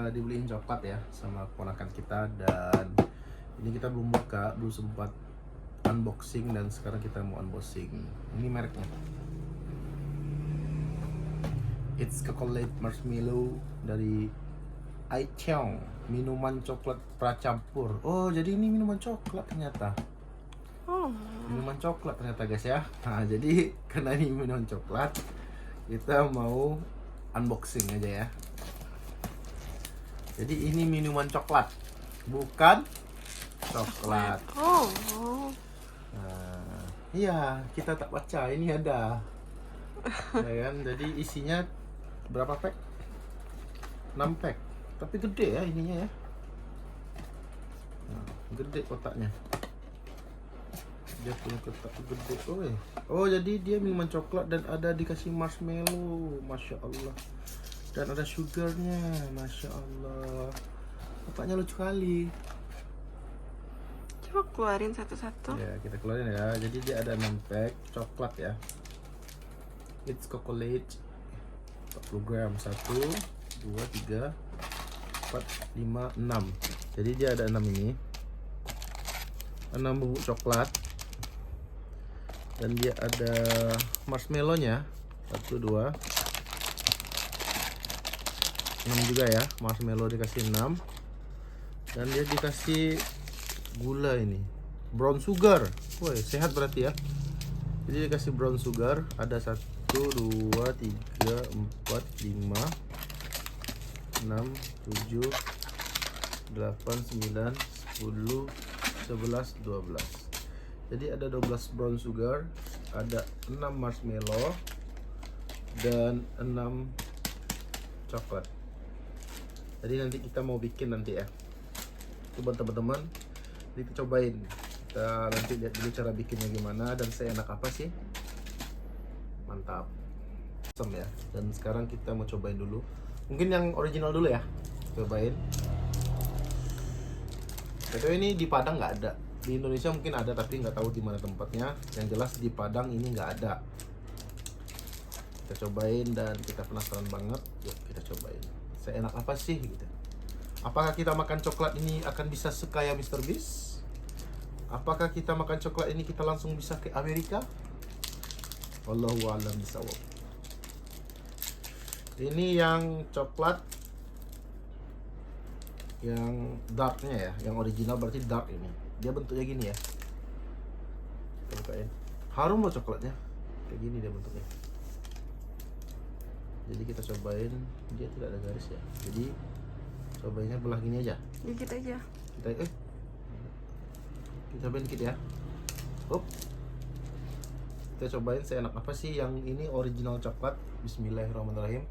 Dibeliin coklat ya sama keponakan kita, dan ini kita belum buka, belum sempat unboxing, dan sekarang kita mau unboxing. Ini mereknya, It's Chocolate Marshmallow dari Aicheong, minuman coklat pracampur. Oh, jadi ini minuman coklat ternyata. Oh, Minuman coklat ternyata guys ya. Nah, jadi karena ini minuman coklat, kita mau unboxing aja ya. Jadi ini minuman coklat, bukan coklat. oh, Nah, iya, kita tak baca, ini ada. Ya kan? Jadi isinya berapa pack? 6 pack. Tapi gede ya ininya ya. Nah, gede kotaknya. Dia punya kotak gede. Oh, jadi dia minuman coklat dan ada dikasih marshmallow. Masya Allah. Dan ada sugarnya. Masya Allah. Kotaknya lucu kali. coba keluarin satu-satu. Ya, kita keluarin ya. Jadi dia ada 6 pack coklat ya. It's Chocolate 40 gram. 1, 2, 3, 4, 5, 6. Jadi dia ada 6 ini. 6 bubuk coklat. Dan dia ada marshmallow-nya. 1, 2, 6 juga ya. Marshmallow dikasih 6. Dan dia dikasih gula ini, brown sugar. Woi, sehat berarti ya. Jadi dikasih brown sugar. Ada 1, 2, 3, 4, 5, 6, 7, 8, 9, 10, 11, 12. Jadi ada 12 brown sugar, ada 6 marshmallow, dan 6 coklat. Jadi nanti kita mau bikin nanti ya. Coba teman-teman, kita cobain. Kita nanti lihat dulu cara bikinnya gimana dan seenak apa sih. Mantap. Asem ya. Dan sekarang kita mau cobain dulu. Mungkin yang original dulu ya. Cobain. Tapi ini di Padang nggak ada. Di Indonesia mungkin ada tapi nggak tahu di mana tempatnya. Yang jelas di Padang ini nggak ada. Kita cobain dan kita penasaran banget. Yuk kita cobain. Seenak apa sih gitu. Apakah kita makan coklat ini akan bisa sekaya Mr. Beast? Apakah kita makan coklat ini kita langsung bisa ke Amerika? Wallahu a'lam bishawab. Ini yang coklat yang darknya ya, yang original berarti dark ini. Dia bentuknya gini ya. Kita bukain. Harum loh coklatnya. Kayak gini dia bentuknya. Jadi kita cobain, dia tidak ada garis ya. Jadi cobainnya belah gini aja. Dikit aja. Kita cobain dikit ya. Kita cobain seenak apa sih yang ini original coklat. Bismillahirrahmanirrahim.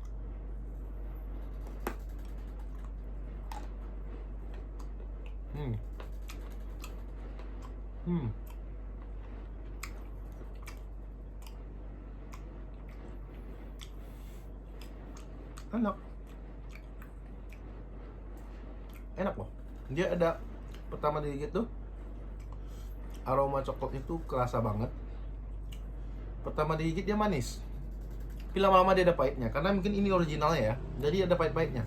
Enak. Enak loh. Dia ada, pertama digigit tuh aroma coklat itu kerasa banget. Pertama digigit dia manis. Tapi lama-lama dia ada pahitnya karena mungkin ini originalnya ya. Jadi ada pahit-pahitnya.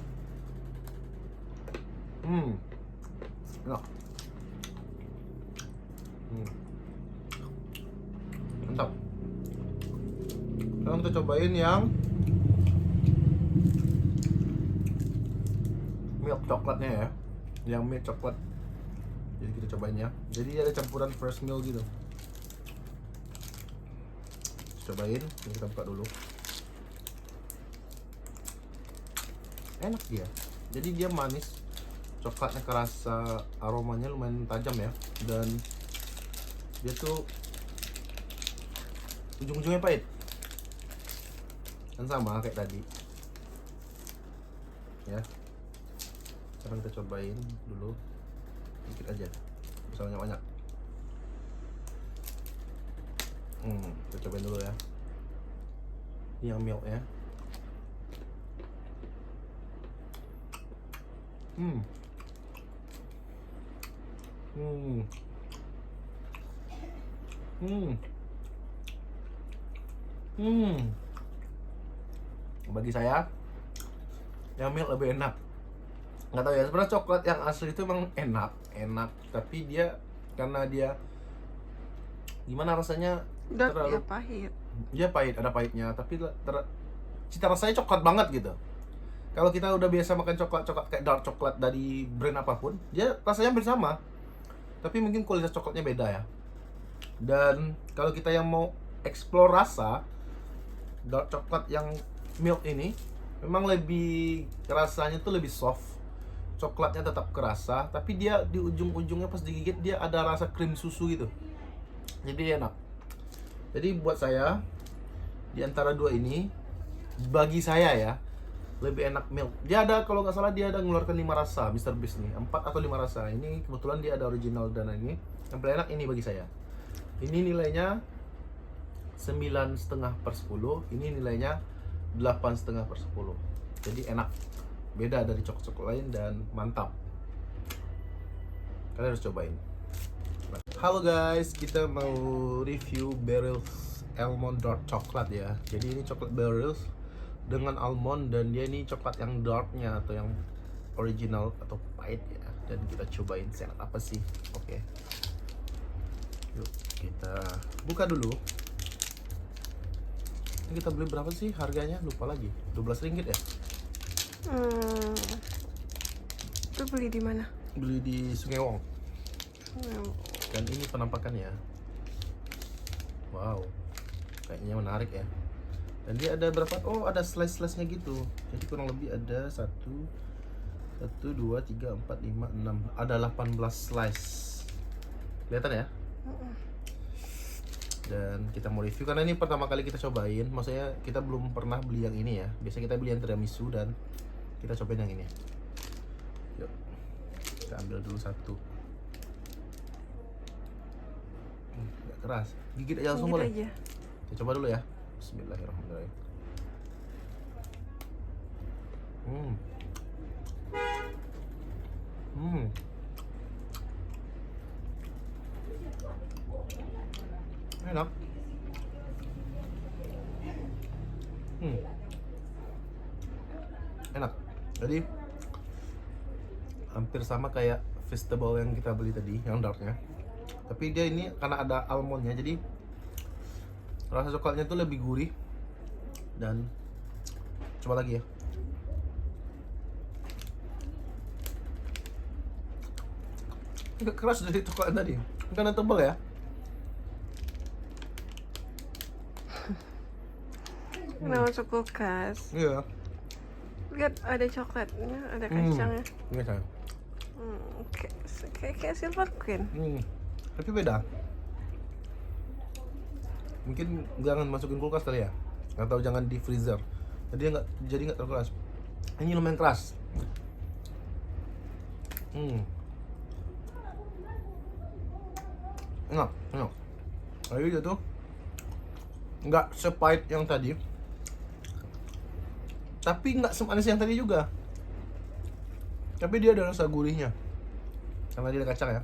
Enak. Mantap. Sekarang kita cobain yang milk coklatnya ya. Yang milk coklat. Jadi kita cobain ya. Jadi ada campuran fresh milk gitu. Cobain, ini kita buka dulu. Enak dia. Jadi dia manis. Coklatnya kerasa, aromanya lumayan tajam ya. Dan dia tuh ujung-ujungnya pahit. Kan sama kayak tadi. Ya. Sekarang kita cobain dulu. Dikit aja. Bisa banyak-banyak. Kita cobain dulu ya. Ini yang milk ya. Bagi saya yang milk lebih enak. nggak tahu ya, sebenarnya coklat yang asli itu emang enak, tapi dia karena dia gimana rasanya Dark terlalu ya pahit. dia pahit, ada pahitnya, tapi cita rasanya coklat banget gitu. Kalau kita udah biasa makan coklat kayak dark coklat dari brand apapun, dia rasanya hampir sama, tapi mungkin kualitas coklatnya beda ya. Dan kalau kita yang mau explore rasa, dark coklat yang milk ini memang lebih, rasanya tuh lebih soft. Coklatnya tetap kerasa, tapi dia di ujung-ujungnya pas digigit dia ada rasa krim susu gitu. Jadi enak. Jadi buat saya di antara dua ini, bagi saya ya, lebih enak milk. Dia ada, kalau nggak salah dia ada ngeluarkan 5 rasa, Mr. Beast nih, 4 atau 5 rasa. Ini kebetulan dia ada original dan ini yang paling enak ini bagi saya. Ini nilainya 9,5/10. Ini nilainya 8,5/10. Jadi enak, beda dari coklat-coklat lain dan mantap. Kalian harus cobain. Halo guys, kita mau review Barrels Almond Dark Chocolate ya. Jadi ini coklat Barrels dengan almond, dan dia ini coklat yang darknya atau yang original atau pahit ya. Dan kita cobain seenak apa sih. Oke. Yuk kita buka dulu. Ini kita beli berapa sih harganya? Lupa lagi. 12 ringgit ya? Itu beli di mana? Beli di Sungai Wong. Dan ini penampakannya. Wow, kayaknya menarik ya. Dan dia ada berapa? Oh, ada slice-slice-nya gitu. Jadi kurang lebih ada 1, 2, 3, 4, 5, 6. Ada 18 slice. Kelihatan ya? Dan kita mau review karena ini pertama kali kita cobain. Maksudnya kita belum pernah beli yang ini ya. Biasanya kita beli yang tiramisu, dan kita cobain yang ini. Yuk, kita ambil dulu satu. Nggak keras, gigit aja langsung boleh. Kita coba dulu ya. Bismillahirrahmanirrahim. Enak. Enak. Jadi hampir sama kayak vegetable yang kita beli tadi, yang darknya. Tapi dia ini karena ada almondnya, jadi rasa coklatnya tuh lebih gurih. Dan coba lagi ya. Agak keras dari coklat tadi, karena tebal ya. Kenapa masuk kulkas? Iya. Lihat ada coklatnya, ada kacangnya. Iya sayang. Kayak Silver Queen. Tapi beda. Mungkin jangan masukin kulkas kali ya, atau jangan di freezer. Jadi nggak terlalu keras. Ini lumayan keras. Enak. Tapi dia tuh nggak sepahit yang tadi, tapi nggak semanis yang tadi juga. Tapi dia ada rasa gurihnya karena dia ada kacang ya.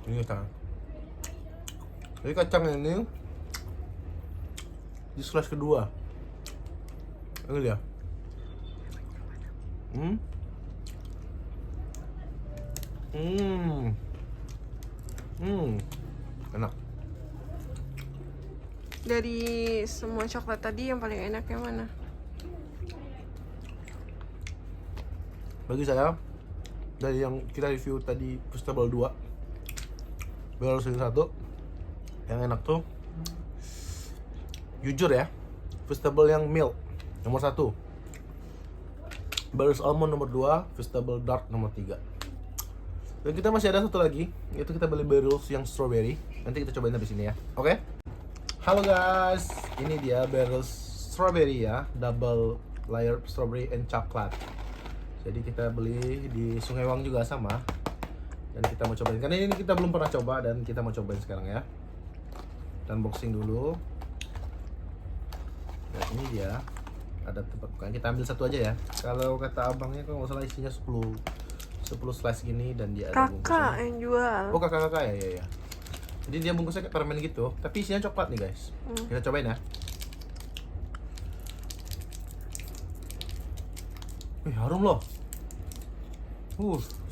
Ini kacang. Jadi kacang ini di slice kedua. Ini dia. Enak. Dari semua coklat tadi yang paling enak yang mana? Bagi saya, dari yang kita review tadi, vegetable 2, Barrels 1, yang enak tuh jujur ya, vegetable yang milk nomor 1, Barrels almond nomor 2, vegetable dark nomor 3. Dan kita masih ada satu lagi, yaitu kita beli Barrels yang strawberry. Nanti kita cobain habis ini ya. Oke? Halo guys, ini dia Barrels strawberry ya, double layer strawberry and chocolate. Jadi kita beli di Sungai Wang juga sama. Dan kita mau cobain, karena ini kita belum pernah coba, dan kita mau cobain sekarang ya. Dan unboxing dulu. Nah ini dia, ada tempat bukaan. Kita ambil satu aja ya. Kalau kata abangnya kalau nggak salah isinya 10 slice gini, dan dia ada bungkusnya. Kakak yang jual. Oh kakak ya. Jadi dia bungkusnya kayak permen gitu, tapi isinya coklat nih guys. Kita cobain ya. Wih, harum loh.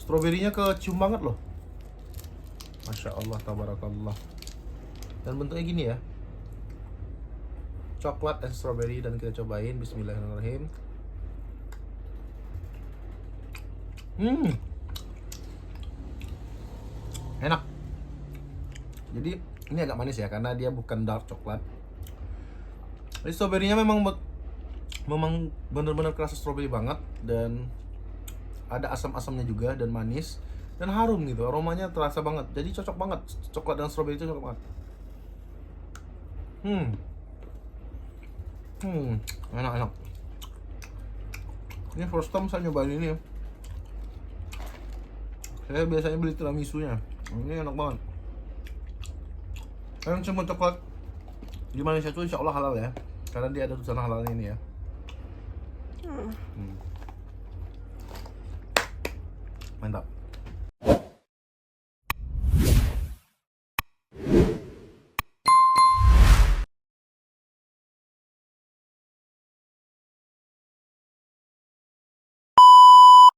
Stroberinya kecium banget loh. Masya Allah, tabarakallah. Dan bentuknya gini ya. Coklat dan strawberry, dan kita cobain. Bismillahirrahmanirrahim. Enak. Jadi ini agak manis ya, karena dia bukan dark coklat. Jadi strawberry-nya memang benar-benar kerasa strawberry banget, dan ada asam-asamnya juga, dan manis dan harum gitu. Aromanya terasa banget. Jadi cocok banget, coklat dan strawberry itu cocok banget. Enak. Ini first time saya nyobain ini ya. Saya biasanya beli tiramisunya. Ini enak banget. Kalian semua coklat di Malaysia itu insya Allah halal ya, karena dia ada tulisan halalnya ini ya. Mantap.